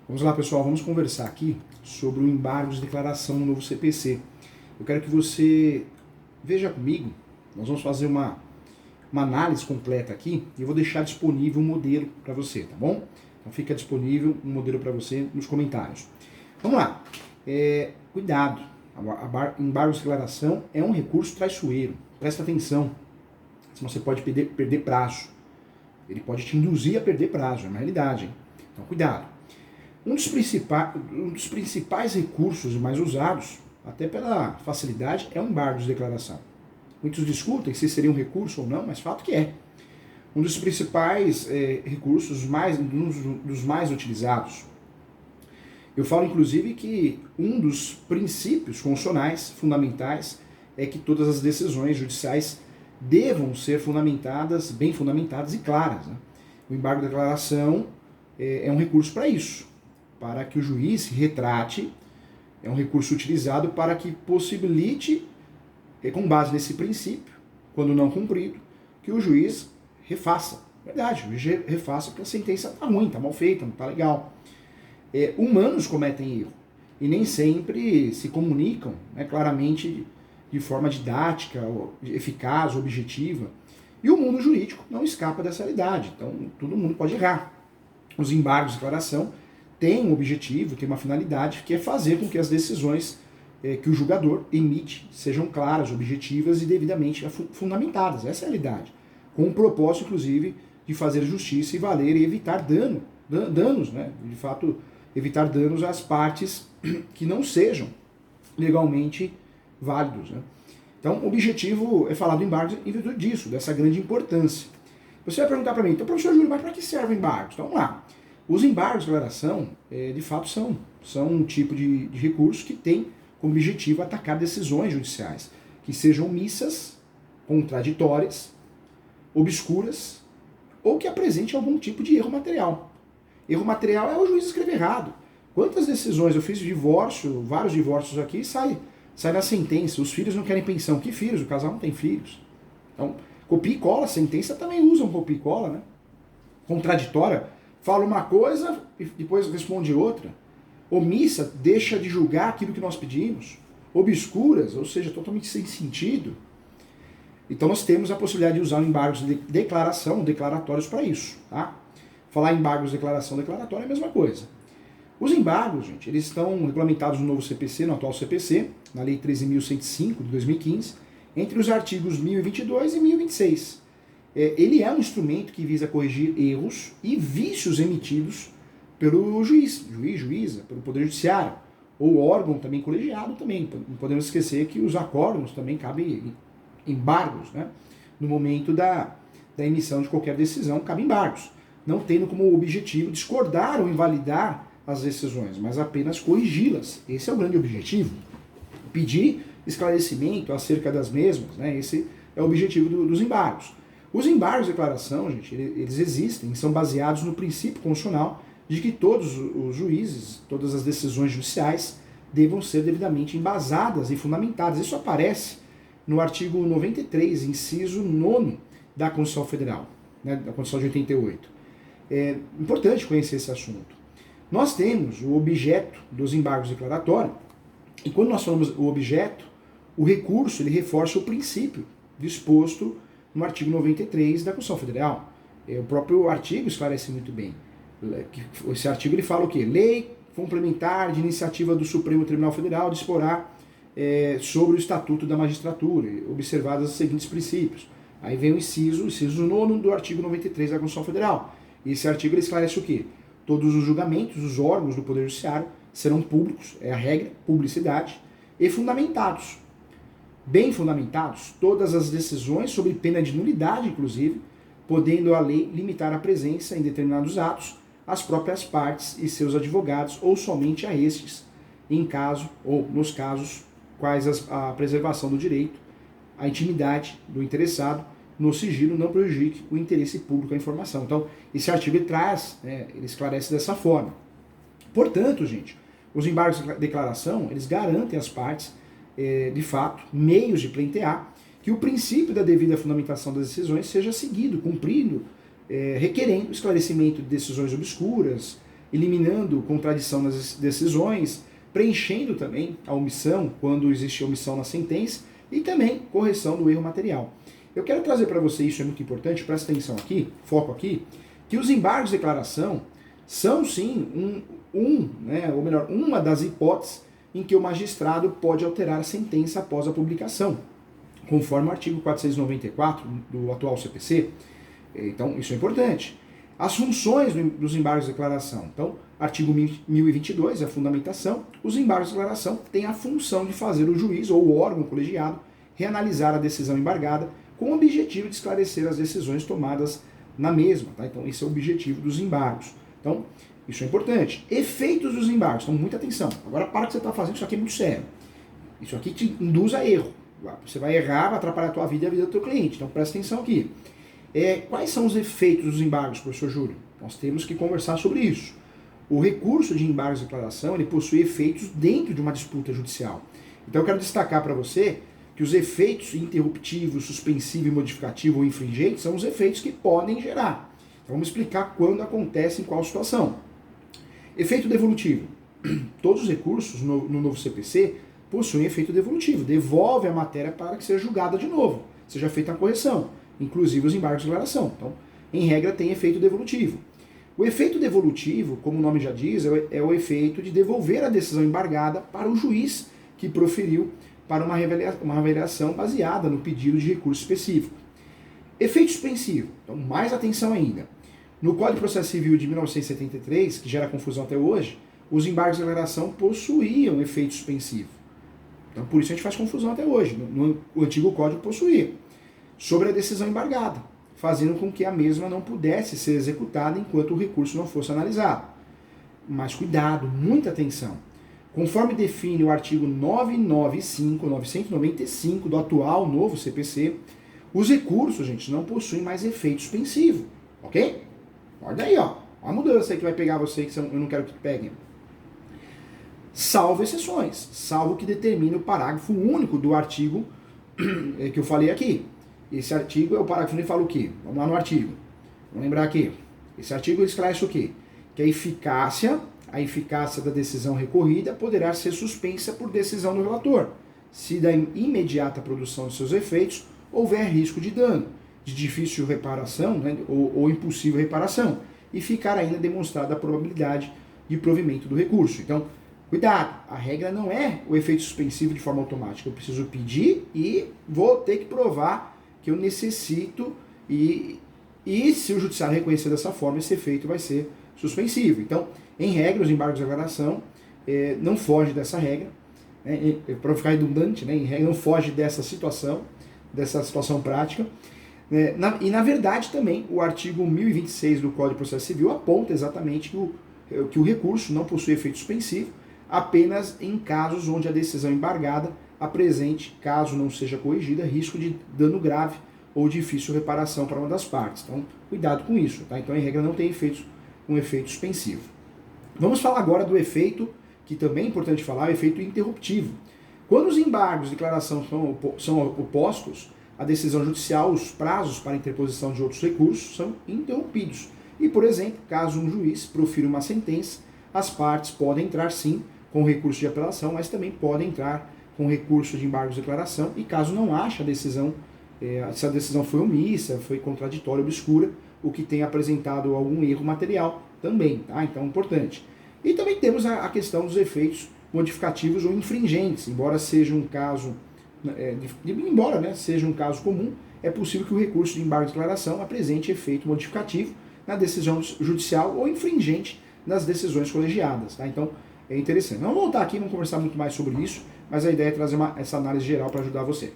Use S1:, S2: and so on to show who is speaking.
S1: Vamos lá, pessoal, vamos conversar aqui sobre o embargo de declaração no novo CPC. Eu quero que você veja comigo, nós vamos fazer uma análise completa aqui e eu vou deixar disponível um modelo para você, tá bom? Então fica disponível um modelo para você nos comentários. Vamos lá. Cuidado, embargo de declaração é um recurso traiçoeiro. Presta atenção, senão você pode perder prazo. Ele pode te induzir a perder prazo, é uma realidade, hein? Então cuidado. Um dos principais recursos mais usados, até pela facilidade, é o embargo de declaração. Muitos discutem se seria um recurso ou não, mas fato que é. Um dos principais recursos, dos mais utilizados. Eu falo, inclusive, que um dos princípios constitucionais fundamentais é que todas as decisões judiciais devam ser bem fundamentadas e claras, né? O embargo de declaração é um recurso para isso, para que o juiz se retrate, é um recurso utilizado para que possibilite, com base nesse princípio, quando não cumprido, que o juiz refaça. Verdade, o juiz refaça porque a sentença está ruim, está mal feita, não está legal. Humanos cometem erro e nem sempre se comunicam, né, claramente de forma didática, eficaz, objetiva. E o mundo jurídico não escapa dessa realidade, então todo mundo pode errar. Os embargos de declaração têm um objetivo, têm uma finalidade, que é fazer com que as decisões que o julgador emite sejam claras, objetivas e devidamente fundamentadas. Essa é a realidade. Com o propósito, inclusive, de fazer justiça e valer e evitar danos, né? De fato, evitar danos às partes que não sejam legalmente válidos, né? Então, o objetivo é falar do embargo em virtude disso, dessa grande importância. Você vai perguntar para mim, então, professor Júlio, mas para que serve o embargo? Então, vamos lá. Os embargos de declaração, de fato, são um tipo de recurso que tem como objetivo atacar decisões judiciais que sejam omissas, contraditórias, obscuras ou que apresentem algum tipo de erro material. Erro material é o juiz escrever errado. Quantas decisões eu fiz de divórcio, vários divórcios aqui, sai na sentença, os filhos não querem pensão. Que filhos? O casal não tem filhos. Então, copia e cola, a sentença também usa um copia e cola, né? Contraditória, fala uma coisa e depois responde outra. Omissa, deixa de julgar aquilo que nós pedimos. Obscuras, ou seja, totalmente sem sentido. Então nós temos a possibilidade de usar embargos de declaração, declaratórios para isso, tá? Falar em embargos de declaração declaratória é a mesma coisa. Os embargos, gente, eles estão regulamentados no novo CPC, no atual CPC, na Lei 13.105 de 2015, entre os artigos 1022 e 1026. Ele é um instrumento que visa corrigir erros e vícios emitidos pelo juíza, pelo Poder Judiciário, ou órgão também colegiado também. Não podemos esquecer que os acórdãos também cabem embargos, né? No momento da emissão de qualquer decisão, cabem embargos, não tendo como objetivo discordar ou invalidar as decisões, mas apenas corrigi-las. Esse é o grande objetivo. Pedir esclarecimento acerca das mesmas, né? Esse é o objetivo dos embargos. Os embargos de declaração, gente, eles existem, são baseados no princípio constitucional de que todos os juízes, todas as decisões judiciais devam ser devidamente embasadas e fundamentadas. Isso aparece no artigo 93, inciso 9 da Constituição Federal, né, da Constituição de 88. É importante conhecer esse assunto. Nós temos o objeto dos embargos declaratórios, e quando nós falamos o objeto, o recurso ele reforça o princípio disposto no artigo 93 da Constituição Federal. O próprio artigo esclarece muito bem. Esse artigo ele fala o quê? Lei complementar de iniciativa do Supremo Tribunal Federal disporá sobre o Estatuto da Magistratura, observados os seguintes princípios. Aí vem o inciso 9 do artigo 93 da Constituição Federal. E esse artigo ele esclarece o quê? Todos os julgamentos, os órgãos do Poder Judiciário serão públicos, é a regra, publicidade, e fundamentados. Bem fundamentados, todas as decisões, sob pena de nulidade, inclusive, podendo a lei limitar a presença em determinados atos às próprias partes e seus advogados, ou somente a estes, em caso, ou nos casos, quais a preservação do direito, a intimidade do interessado, no sigilo não prejudique o interesse público à informação. Então, esse artigo ele esclarece dessa forma. Portanto, gente, os embargos de declaração, eles garantem às partes, de fato, meios de pleitear que o princípio da devida fundamentação das decisões seja seguido, cumprido, requerendo esclarecimento de decisões obscuras, eliminando contradição nas decisões, preenchendo também a omissão, quando existe omissão na sentença, e também correção do erro material. Eu quero trazer para você, isso é muito importante, presta atenção aqui, foco aqui, que os embargos de declaração são sim ou melhor, uma das hipóteses em que o magistrado pode alterar a sentença após a publicação, conforme o artigo 494 do atual CPC. Então, isso é importante. As funções dos embargos de declaração. Então, artigo 1022, a fundamentação. Os embargos de declaração têm a função de fazer o juiz ou o órgão colegiado reanalisar a decisão embargada com o objetivo de esclarecer as decisões tomadas na mesma. Tá? Então, esse é o objetivo dos embargos. Então, isso é importante. Efeitos dos embargos. Então, muita atenção. Agora, para o que você está fazendo, isso aqui é muito sério. Isso aqui te induz a erro. Você vai errar, vai atrapalhar a tua vida e a vida do teu cliente. Então, presta atenção aqui. Quais são os efeitos dos embargos, professor Júlio? Nós temos que conversar sobre isso. O recurso de embargos de declaração, ele possui efeitos dentro de uma disputa judicial. Então, eu quero destacar para você que os efeitos interruptivo, suspensivo e modificativo ou infringente são os efeitos que podem gerar. Então, vamos explicar quando acontece em qual situação. Efeito devolutivo. Todos os recursos no novo CPC possuem efeito devolutivo. Devolve a matéria para que seja julgada de novo, seja feita a correção, inclusive os embargos de declaração. Então, em regra, tem efeito devolutivo. O efeito devolutivo, como o nome já diz, é o efeito de devolver a decisão embargada para o juiz que proferiu para uma avaliação baseada no pedido de recurso específico. Efeito suspensivo. Então, mais atenção ainda. No Código de Processo Civil de 1973, que gera confusão até hoje, os embargos de declaração possuíam efeito suspensivo. Então, por isso a gente faz confusão até hoje. No antigo Código possuía. Sobre a decisão embargada, fazendo com que a mesma não pudesse ser executada enquanto o recurso não fosse analisado. Mas cuidado, muita atenção. Conforme define o artigo 995 do atual novo CPC, os recursos, gente, não possuem mais efeito suspensivo. Ok? Olha aí, ó. Olha a mudança aí que vai pegar você, que eu não quero que peguem. Salvo exceções, salvo que determine o parágrafo único do artigo que eu falei aqui. Esse artigo é o parágrafo único que fala o quê? Vamos lá no artigo. Vamos lembrar aqui. Esse artigo esclarece o quê? Que a eficácia da decisão recorrida poderá ser suspensa por decisão do relator, se da imediata produção de seus efeitos houver risco de dano, de difícil reparação, né, ou impossível reparação, e ficar ainda demonstrada a probabilidade de provimento do recurso. Então, cuidado, a regra não é o efeito suspensivo de forma automática. Eu preciso pedir e vou ter que provar que eu necessito e se o judiciário reconhecer dessa forma, esse efeito vai ser suspensivo. Então, em regra, os embargos de declaração não fogem dessa regra, né, para ficar redundante, né, em regra não foge dessa situação prática. Na verdade também, o artigo 1026 do Código de Processo Civil aponta exatamente que o recurso não possui efeito suspensivo, apenas em casos onde a decisão embargada apresente, caso não seja corrigida, risco de dano grave ou difícil reparação para uma das partes. Então, cuidado com isso. Tá? Então, em regra, não tem um efeito suspensivo. Vamos falar agora do efeito, que também é importante falar, o efeito interruptivo. Quando os embargos de declaração são opostos à decisão judicial, os prazos para interposição de outros recursos são interrompidos. E, por exemplo, caso um juiz profira uma sentença, as partes podem entrar sim com recurso de apelação, mas também podem entrar com recurso de embargos de declaração, e caso não ache a decisão, se a decisão foi omissa, foi contraditória, obscura, o que tem apresentado algum erro material também, tá? Então, importante. E também temos a questão dos efeitos modificativos ou infringentes, embora seja um caso, seja um caso comum, é possível que o recurso de embargo de declaração apresente efeito modificativo na decisão judicial ou infringente nas decisões colegiadas, tá? Então, é interessante. Vamos voltar aqui, vamos conversar muito mais sobre isso, mas a ideia é trazer essa análise geral para ajudar você.